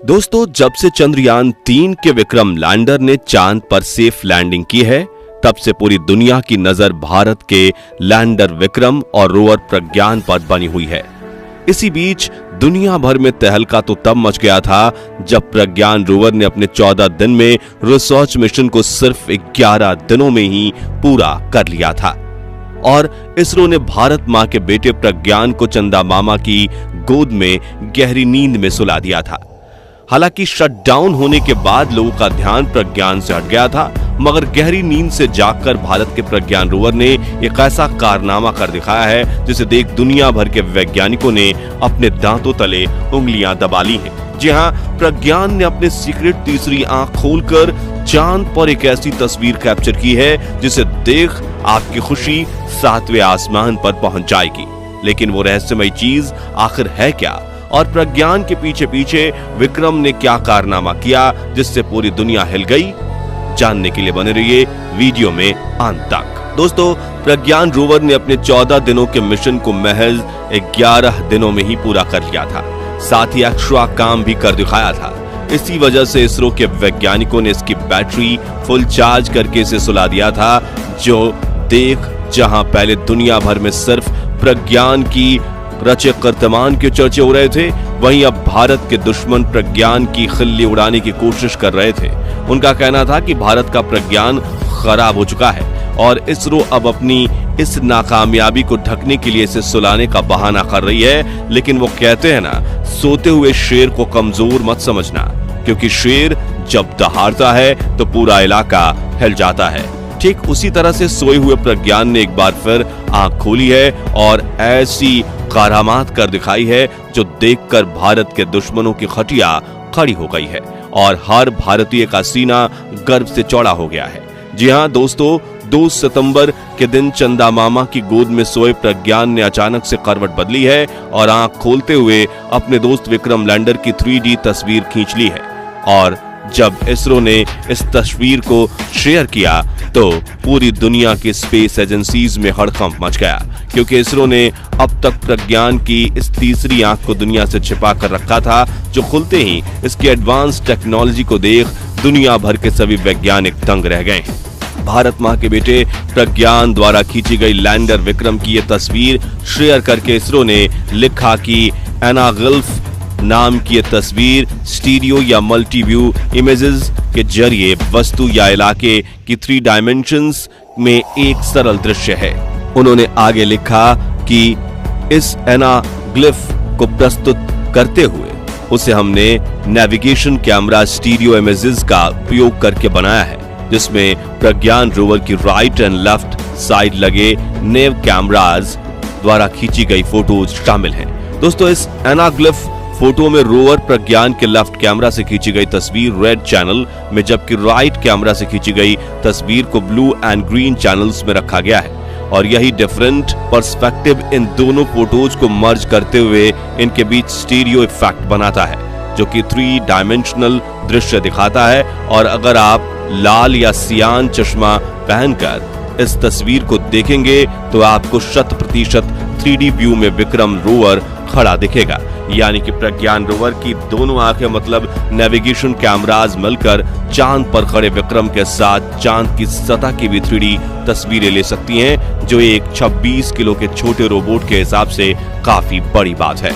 दोस्तों, जब से चंद्रयान-3 के विक्रम लैंडर ने चांद पर सेफ लैंडिंग की है, तब से पूरी दुनिया की नजर भारत के लैंडर विक्रम और रोवर प्रज्ञान पर बनी हुई है। इसी बीच दुनिया भर में तहलका तो तब मच गया था जब प्रज्ञान रोवर ने अपने 14 दिन में रिसर्च मिशन को सिर्फ 11 दिनों में ही पूरा कर लिया था और इसरो ने भारत मां के बेटे प्रज्ञान को चंदा मामा की गोद में गहरी नींद में सुला दिया था। हालांकि शटडाउन होने के बाद लोगों का ध्यान प्रज्ञान से हट गया था, मगर गहरी नींद से जागकर भारत के प्रज्ञान रोवर ने एक ऐसा कारनामा कर दिखाया है जिसे देख दुनिया भर के वैज्ञानिकों ने अपने दांतों तले उंगलियां दबा ली हैं। जी हां, प्रज्ञान ने अपने सीक्रेट तीसरी आंख खोलकर चांद पर एक ऐसी तस्वीर कैप्चर की है जिसे देख आपकी खुशी 7वें आसमान पर पहुंच जाएगी। लेकिन वो रहस्यमय चीज आखिर है क्या और प्रज्ञान के पीछे पीछे विक्रम ने क्या कारनामा किया जिससे पूरी दुनिया हिल गई? जानने के लिए बने रहिए वीडियो में अंत तक। दोस्तों, प्रज्ञान रोवर ने अपने 14 दिनों के मिशन को महज 11 दिनों में ही पूरा कर लिया था, साथ ही एक्स्ट्रा काम भी कर दिखाया था। इसी वजह से इसरो के वैज्ञानिकों ने इसकी बैटरी फुल चार्ज करके इसे सुला दिया था, जो देख जहां पहले दुनिया भर में सिर्फ प्रज्ञान की रचे कीर्तिमान के चर्चे हो रहे थे, वहीं अब भारत के दुश्मन प्रज्ञान की खिल्ली उड़ाने की कोशिश कर रहे थे। उनका कहना था कि भारत का प्रज्ञान खराब हो चुका है और इसरो अब अपनी इस नाकामयाबी को ढकने के लिए इसे सुलाने का बहाना कर रही है। लेकिन वो कहते हैं ना, सोते हुए शेर को कमजोर मत समझना, क्योंकि शेर जब दहाड़ता है तो पूरा इलाका हिल जाता है। ठीक उसी तरह से सोए हुए प्रज्ञान ने एक बार फिर आंख खोली है और ऐसी करामात कर दिखाई है जो देखकर भारत के दुश्मनों की खटिया खड़ी हो गई है और हर भारतीय का सीना गर्व से चौड़ा हो गया है। जी हां दोस्तों, 2 सितंबर के दिन चंदा मामा की गोद में सोए प्रज्ञान ने अचानक से करवट बदली है और आंख खोलते हुए अपने दोस्त विक्रम लैंडर की 3D तस्वीर खींच ली है। और जब इसरो ने इस तस्वीर को शेयर किया तो पूरी दुनिया की स्पेस एजेंसीज में हड़कंप मच गया, क्योंकि इसरो ने अब तक प्रज्ञान की इस तीसरी आंख को दुनिया से छिपा कर रखा था, जो खुलते ही इसकी एडवांस टेक्नोलॉजी को देख दुनिया भर के सभी वैज्ञानिक दंग रह गए। भारत मां के बेटे प्रज्ञान द्वारा खींची गई लैंडर विक्रम की यह तस्वीर शेयर करके इसरो ने लिखा कि एनाग्लिफ नाम की यह तस्वीर स्टीरियो या मल्टी व्यू इमेजेस के जरिए वस्तु या इलाके की 3 डायमेंशंस में एक सरल दृश्य है। उन्होंने आगे लिखा कि इस एनाग्लिफ को प्रस्तुत करते हुए उसे हमने नेविगेशन कैमरा स्टीरियो इमेजेस का उपयोग करके बनाया है, जिसमें प्रज्ञान रोवर की राइट एंड लेफ्ट साइड लगे नेव कैमराज द्वारा खींची गई फोटोज शामिल हैं। दोस्तों, इस एनाग्लिफ फोटो में रोवर प्रज्ञान के लेफ्ट कैमरा से खींची गई तस्वीर रेड चैनल में, जबकि राइट कैमरा से खींची गई तस्वीर को ब्लू एंड ग्रीन चैनल्स में रखा गया है। और यही डिफरेंट पर्सपेक्टिव इन दोनों फोटोज को मर्ज करते हुए इनके बीच स्टीरियो इफेक्ट बनाता है, जो कि 3 डायमेंशनल दृश्य दिखाता है। और अगर आप लाल या सियान चश्मा पहनकर इस तस्वीर को देखेंगे तो आपको 100% 3D व्यू में विक्रम रोवर खड़ा दिखेगा, यानी कि प्रज्ञान रोवर की दोनों आंखें मतलब नेविगेशन कैमराज मिलकर चांद पर खड़े विक्रम के साथ चांद की सतह की भी 3D तस्वीरें ले सकती हैं, जो एक 26 किलो के छोटे रोबोट के हिसाब से काफी बड़ी बात है।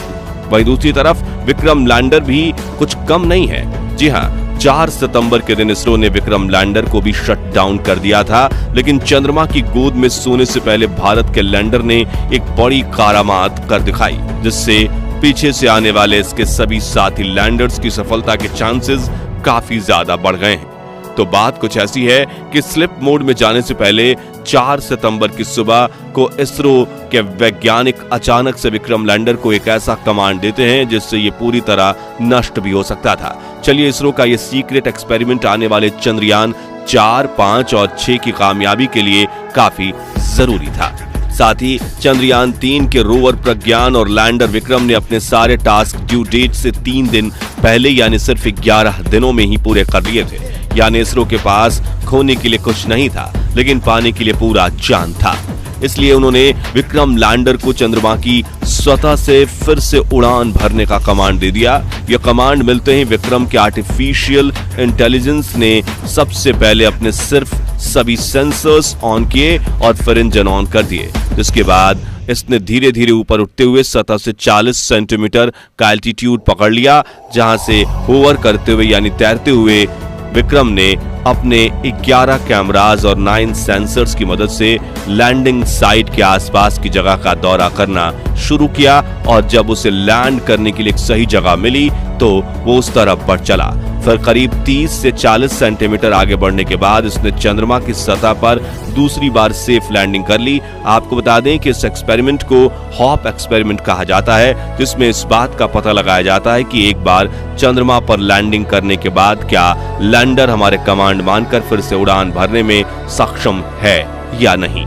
वहीं दूसरी तरफ विक्रम लैंडर भी कुछ कम नहीं है। जी हां, 4 सितंबर के दिन इसरो ने विक्रम लैंडर को भी शट डाउन कर दिया था, लेकिन चंद्रमा की गोद में सोने से पहले भारत के लैंडर ने एक बड़ी करामात कर दिखाई, जिससे पीछे से आने वाले इसके सभी साथी लैंडर्स की सफलता के चांसेस काफी ज्यादा बढ़ गए हैं। तो बात कुछ ऐसी है कि स्लिप मोड में जाने से पहले 4 सितंबर की सुबह को इसरो के वैज्ञानिक अचानक से विक्रम लैंडर को एक ऐसा कमांड देते हैं जिससे ये पूरी तरह नष्ट भी हो सकता था। चलिए, इसरो का ये सीक्रेट एक्सपेरिमेंट आने वाले चंद्रयान 4, 5 और 6 की कामयाबी के लिए काफी जरूरी था। साथ ही चंद्रयान-3 के रोवर प्रज्ञान और लैंडर विक्रम ने अपने सारे टास्क ड्यू डेट से 3 दिन पहले यानी सिर्फ 11 दिनों में ही पूरे कर लिए थे। यानी इसरो के पास खोने के लिए कुछ नहीं था, लेकिन पाने के लिए पूरा चांद था। इसलिए उन्होंने विक्रम लैंडर को चंद्रमा की सतह से फिर से उड़ान भरने का कमांड दे दिया। यह कमांड मिलते ही विक्रम के आर्टिफिशियल इंटेलिजेंस ने सबसे पहले अपने सिर्फ सभी सेंसर्स ऑन किए और फिर इंजन ऑन कर दिए, जिसके बाद इसने धीरे धीरे ऊपर उठते हुए सतह से 40 सेंटीमीटर का एल्टीट्यूड पकड़ लिया, जहां से होवर करते हुए यानी तैरते हुए विक्रम ने अपने 11 कैमरास और 9 सेंसर्स की मदद से लैंडिंग साइट के आसपास की जगह का दौरा करना शुरू किया। और जब उसे लैंड करने के लिए एक सही जगह मिली तो वो उस तरफ बढ़ चला। फिर करीब 30 से 40 सेंटीमीटर आगे बढ़ने के बाद इसने चंद्रमा की सतह पर दूसरी बार सेफ लैंडिंग कर ली। आपको बता दें कि इस एक्सपेरिमेंट को हॉप एक्सपेरिमेंट कहा जाता है, जिसमें इस बात का पता लगाया जाता है कि एक बार चंद्रमा पर लैंडिंग करने के बाद क्या लैंडर हमारे कमांड मानकर फिर से उड़ान भरने में सक्षम है या नहीं।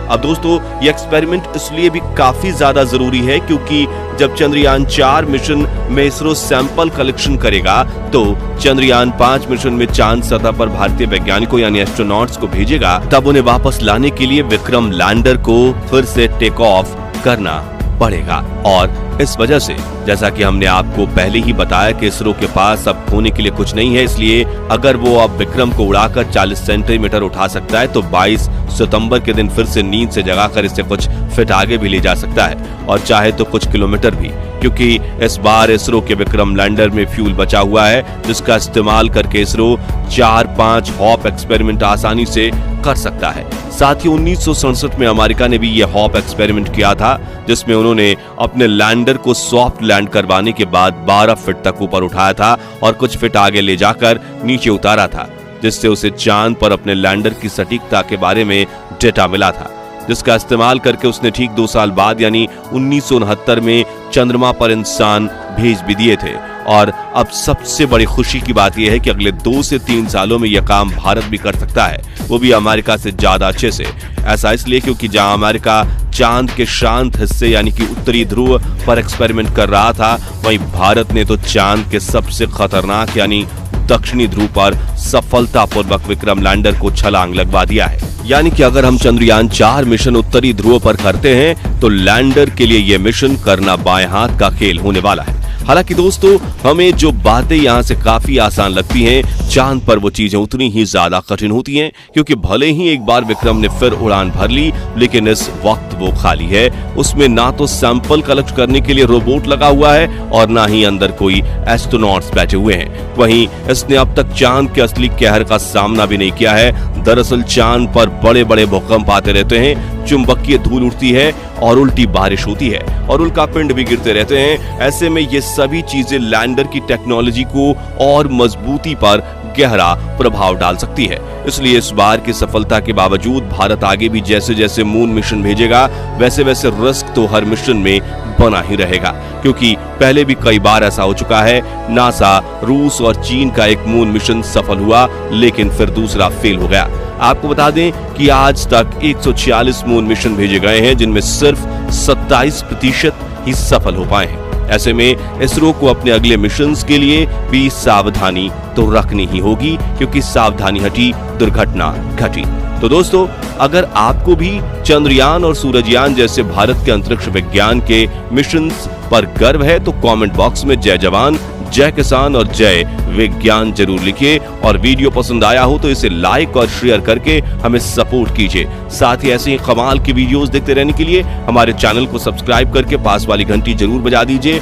अब दोस्तों, ये एक्सपेरिमेंट इसलिए भी काफी ज्यादा जरूरी है क्योंकि जब चंद्रयान 4 मिशन में इसरो सैंपल कलेक्शन करेगा तो चंद्रयान 5 मिशन में चांद सतह पर भारतीय वैज्ञानिकों यानी एस्ट्रोनॉट्स को भेजेगा, तब उन्हें वापस लाने के लिए विक्रम लैंडर को फिर से टेक ऑफ करना पड़ेगा। और इस वजह से जैसा कि हमने आपको पहले ही बताया कि इसरो के पास अब खोने के लिए कुछ नहीं है, इसलिए अगर वो अब विक्रम को उड़ाकर 40 सेंटीमीटर उठा सकता है तो 22 सितंबर के दिन फिर से नींद से जगाकर इसे कुछ फीट आगे भी ले जा सकता है, और चाहे तो कुछ किलोमीटर भी, क्योंकि इस बार इसरो के विक्रम लैंडर में फ्यूल बचा हुआ है, जिसका इस्तेमाल करके इसरो 4-5 हॉप एक्सपेरिमेंट आसानी से कर सकता है। साथ ही 1967 में अमेरिका ने भी यह हॉप एक्सपेरिमेंट किया था, जिसमें उन्होंने अपने लैंडर को सॉफ्ट लैंड करवाने के बाद 12 फीट तक ऊपर उठाया था और कुछ फीट आगे ले जाकर नीचे उतारा था, जिससे उसे चांद पर अपने लैंडर की सटीकता के बारे में डेटा मिला था, जिसका इस्तेमाल करके उसने ठीक 2 साल बाद यानी 1969 में चंद्रमा पर इंसान भेज भी दिए थे। और अब सबसे बड़ी खुशी की बात यह है कि अगले 2 से 3 सालों में यह काम भारत भी कर सकता है, वो भी अमेरिका से ज्यादा अच्छे से। ऐसा इसलिए क्योंकि जहां अमेरिका चांद के शांत हिस्से यानी कि उत्तरी ध्रुव पर एक्सपेरिमेंट कर रहा था, वहीं भारत ने तो चांद के सबसे खतरनाक यानी दक्षिणी ध्रुव पर सफलतापूर्वक विक्रम लैंडर को छलांग लगवा दिया है। यानी कि अगर हम चंद्रयान 4 मिशन उत्तरी ध्रुव पर करते हैं तो लैंडर के लिए यह मिशन करना बाएं हाथ का खेल होने वाला है। हालांकि दोस्तों, हमें जो बातें यहाँ से काफी आसान लगती हैं, चांद पर वो चीजें उतनी ही ज्यादा कठिन होती हैं, क्योंकि भले ही एक बार विक्रम ने फिर उड़ान भर ली, लेकिन इस वक्त वो खाली है। उसमें ना तो सैंपल कलेक्ट करने के लिए रोबोट लगा हुआ है और ना ही अंदर कोई एस्ट्रोनॉट्स बैठे हुए हैं। वहीं इसने अब तक चांद के असली कहर का सामना भी नहीं किया है। दरअसल चांद पर बड़े बड़े भूकंप आते रहते हैं, चुंबकीय धूल उड़ती है और उल्टी बारिश होती है और उल्कापिंड भी गिरते रहते हैं। ऐसे में ये सभी चीजें लैंडर की टेक्नोलॉजी को और मजबूती पर गहरा प्रभाव डाल सकती है। इसलिए इस बार की सफलता के बावजूद भारत आगे भी जैसे जैसे मून मिशन भेजेगा, वैसे वैसे रिस्क तो हर मिशन में बना ही रहेगा, क्योंकि पहले भी कई बार ऐसा हो चुका है। नासा, रूस और चीन का एक मून मिशन सफल हुआ, लेकिन फिर दूसरा फेल हो गया। आपको बता दें कि आज तक 146 मून मिशन भेजे गए हैं, जिनमें सिर्फ 27% ही सफल हो पाए हैं। ऐसे में इसरो को अपने अगले मिशंस के लिए भी सावधानी तो रखनी ही होगी, क्योंकि सावधानी हटी दुर्घटना घटी। तो दोस्तों, अगर आपको भी चंद्रयान और सूरजयान जैसे भारत के अंतरिक्ष विज्ञान के मिशंस पर गर्व है तो कमेंट बॉक्स में जय जवान, जय किसान और जय विज्ञान जरूर लिखिए। और वीडियो पसंद आया हो तो इसे लाइक और शेयर करके हमें सपोर्ट कीजिए। साथ ही ऐसे ही कमाल की वीडियोस देखते रहने के लिए हमारे चैनल को सब्सक्राइब करके पास वाली घंटी जरूर बजा दीजिए